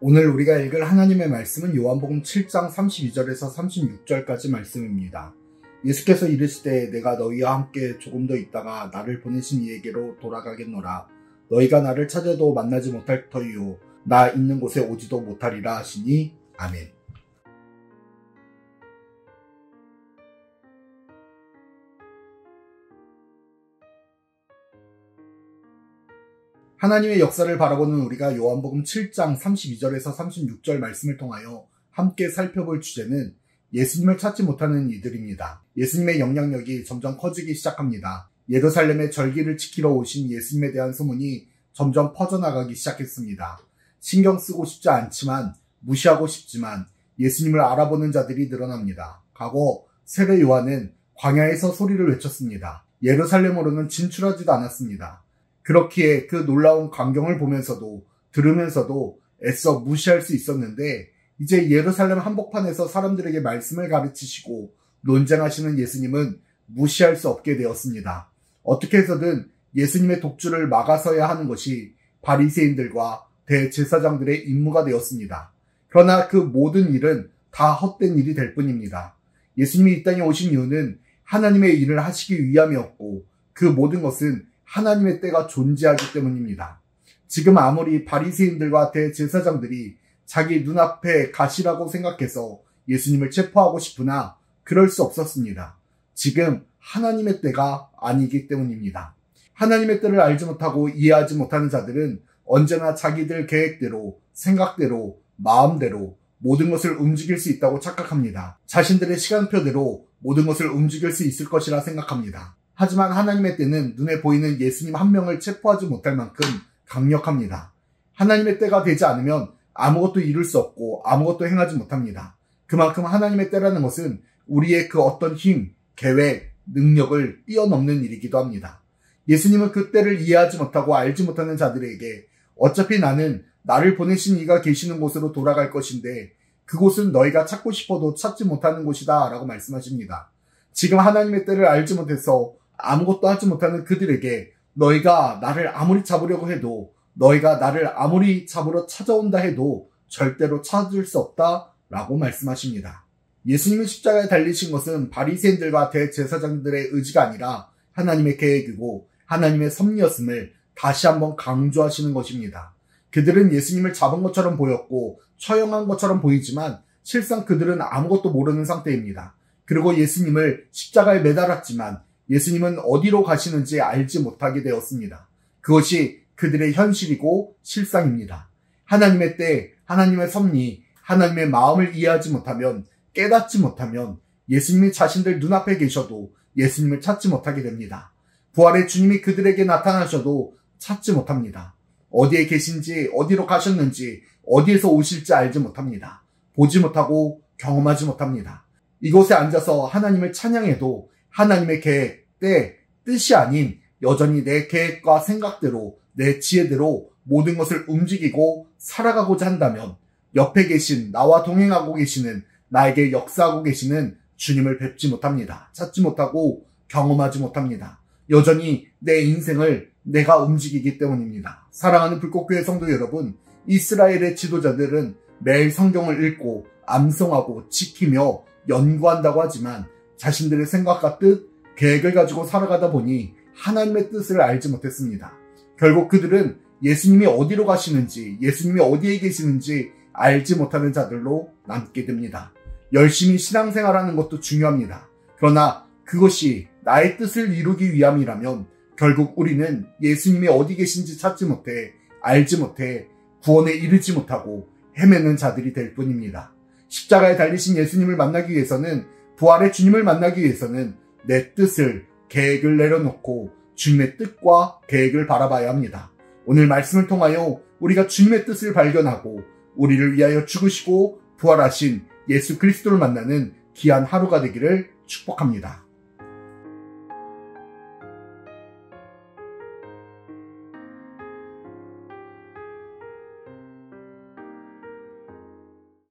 오늘 우리가 읽을 하나님의 말씀은 요한복음 7장 32절에서 36절까지 말씀입니다. 예수께서 이르시되 내가 너희와 함께 조금 더 있다가 나를 보내신 이에게로 돌아가겠노라. 너희가 나를 찾아도 만나지 못할 터이요 나 있는 곳에 오지도 못하리라 하시니 아멘. 하나님의 역사를 바라보는 우리가 요한복음 7장 32절에서 36절 말씀을 통하여 함께 살펴볼 주제는 예수님을 찾지 못하는 이들입니다. 예수님의 영향력이 점점 커지기 시작합니다. 예루살렘의 절기를 지키러 오신 예수님에 대한 소문이 점점 퍼져나가기 시작했습니다. 신경 쓰고 싶지 않지만 무시하고 싶지만 예수님을 알아보는 자들이 늘어납니다. 과거 세례 요한은 광야에서 소리를 외쳤습니다. 예루살렘으로는 진출하지도 않았습니다. 그렇기에 그 놀라운 광경을 보면서도 들으면서도 애써 무시할 수 있었는데 이제 예루살렘 한복판에서 사람들에게 말씀을 가르치시고 논쟁하시는 예수님은 무시할 수 없게 되었습니다. 어떻게 해서든 예수님의 독주를 막아서야 하는 것이 바리새인들과 대제사장들의 임무가 되었습니다. 그러나 그 모든 일은 다 헛된 일이 될 뿐입니다. 예수님이 이 땅에 오신 이유는 하나님의 일을 하시기 위함이었고 그 모든 것은 하나님의 때가 존재하기 때문입니다. 지금 아무리 바리새인들과 대제사장들이 자기 눈앞에 가시라고 생각해서 예수님을 체포하고 싶으나 그럴 수 없었습니다. 지금 하나님의 때가 아니기 때문입니다. 하나님의 때를 알지 못하고 이해하지 못하는 자들은 언제나 자기들 계획대로, 생각대로, 마음대로 모든 것을 움직일 수 있다고 착각합니다. 자신들의 시간표대로 모든 것을 움직일 수 있을 것이라 생각합니다. 하지만 하나님의 때는 눈에 보이는 예수님 한 명을 체포하지 못할 만큼 강력합니다. 하나님의 때가 되지 않으면 아무것도 이룰 수 없고 아무것도 행하지 못합니다. 그만큼 하나님의 때라는 것은 우리의 그 어떤 힘, 계획, 능력을 뛰어넘는 일이기도 합니다. 예수님은 그 때를 이해하지 못하고 알지 못하는 자들에게 어차피 나는 나를 보내신 이가 계시는 곳으로 돌아갈 것인데 그곳은 너희가 찾고 싶어도 찾지 못하는 곳이다 라고 말씀하십니다. 지금 하나님의 때를 알지 못해서 아무것도 하지 못하는 그들에게 너희가 나를 아무리 잡으려고 해도 너희가 나를 아무리 잡으러 찾아온다 해도 절대로 찾을 수 없다 라고 말씀하십니다. 예수님이 십자가에 달리신 것은 바리새인들과 대제사장들의 의지가 아니라 하나님의 계획이고 하나님의 섭리였음을 다시 한번 강조하시는 것입니다. 그들은 예수님을 잡은 것처럼 보였고 처형한 것처럼 보이지만 실상 그들은 아무것도 모르는 상태입니다. 그리고 예수님을 십자가에 매달았지만 예수님은 어디로 가시는지 알지 못하게 되었습니다. 그것이 그들의 현실이고 실상입니다. 하나님의 때, 하나님의 섭리, 하나님의 마음을 이해하지 못하면, 깨닫지 못하면 예수님이 자신들 눈앞에 계셔도 예수님을 찾지 못하게 됩니다. 부활의 주님이 그들에게 나타나셔도 찾지 못합니다. 어디에 계신지, 어디로 가셨는지, 어디에서 오실지 알지 못합니다. 보지 못하고 경험하지 못합니다. 이곳에 앉아서 하나님을 찬양해도 하나님의 계획, 때, 뜻이 아닌 여전히 내 계획과 생각대로 내 지혜대로 모든 것을 움직이고 살아가고자 한다면 옆에 계신 나와 동행하고 계시는 나에게 역사하고 계시는 주님을 뵙지 못합니다. 찾지 못하고 경험하지 못합니다. 여전히 내 인생을 내가 움직이기 때문입니다. 사랑하는 불꽃교회 성도 여러분, 이스라엘의 지도자들은 매일 성경을 읽고 암송하고 지키며 연구한다고 하지만 자신들의 생각과 뜻, 계획을 가지고 살아가다 보니 하나님의 뜻을 알지 못했습니다. 결국 그들은 예수님이 어디로 가시는지, 예수님이 어디에 계시는지 알지 못하는 자들로 남게 됩니다. 열심히 신앙생활하는 것도 중요합니다. 그러나 그것이 나의 뜻을 이루기 위함이라면 결국 우리는 예수님이 어디 계신지 찾지 못해, 알지 못해, 구원에 이르지 못하고 헤매는 자들이 될 뿐입니다. 십자가에 달리신 예수님을 만나기 위해서는, 부활의 주님을 만나기 위해서는 내 뜻을, 계획을 내려놓고 주님의 뜻과 계획을 바라봐야 합니다. 오늘 말씀을 통하여 우리가 주님의 뜻을 발견하고 우리를 위하여 죽으시고 부활하신 예수 그리스도를 만나는 귀한 하루가 되기를 축복합니다.